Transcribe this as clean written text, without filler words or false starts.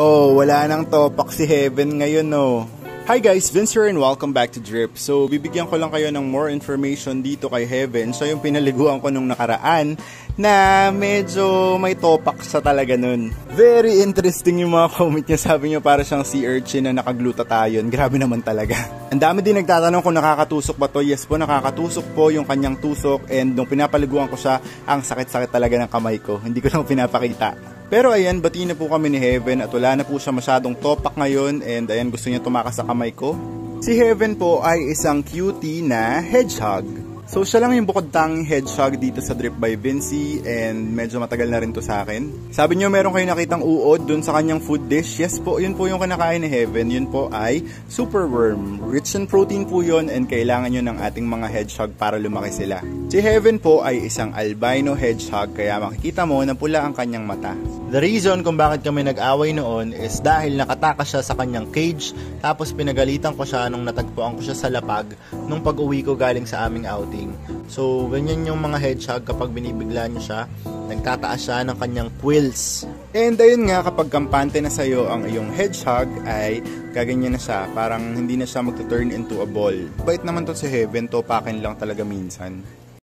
Oh, wala nang topak si Heaven ngayon, no. Hi guys, Vince here and welcome back to Drip. So, bibigyan ko lang kayo ng more information dito kay Heaven. So, yung pinaliguan ko nung nakaraan na medyo may topak sa talaga nun. Very interesting yung mga comment niya. Sabi niya para siyang sea urchin na nakaglutatayon. Grabe naman talaga. Ang dami din nagtatanong kung nakakatusok ba to. Yes po, nakakatusok po yung kanyang tusok. And nung pinapaliguan ko siya, ang sakit-sakit talaga ng kamay ko. Hindi ko lang pinapakita. Pero ayan, bati na po kami ni Heaven at wala na po siya masyadong topak ngayon and ayan, gusto niya tumakas sa kamay ko. Si Heaven po ay isang cutie na hedgehog. So siya lang yung bukod tanging hedgehog dito sa Drip by Vinci and medyo matagal na rin to sa akin. Sabi niyo meron kayo nakitang uod dun sa kanyang food dish. Yes po, yun po yung kinakain ni Heaven. Yun po ay super worm. Rich in protein po yun and kailangan yun ng ating mga hedgehog para lumaki sila. Si Heaven po ay isang albino hedgehog kaya makikita mo na pula ang kanyang mata. The reason kung bakit kami nag-away noon is dahil nakatakas siya sa kanyang cage tapos pinagalitan ko siya nung natagpuan ko siya sa lapag nung pag-uwi ko galing sa aming outing. So, ganyan yung mga hedgehog kapag binibigla niyo siya, nagtataas siya ng kanyang quills. And ayun nga, kapag kampante na sa'yo ang iyong hedgehog ay gaganyan na siya, parang hindi na siya mag-turn into a ball. Bait naman to si Heaven, topakin lang talaga minsan.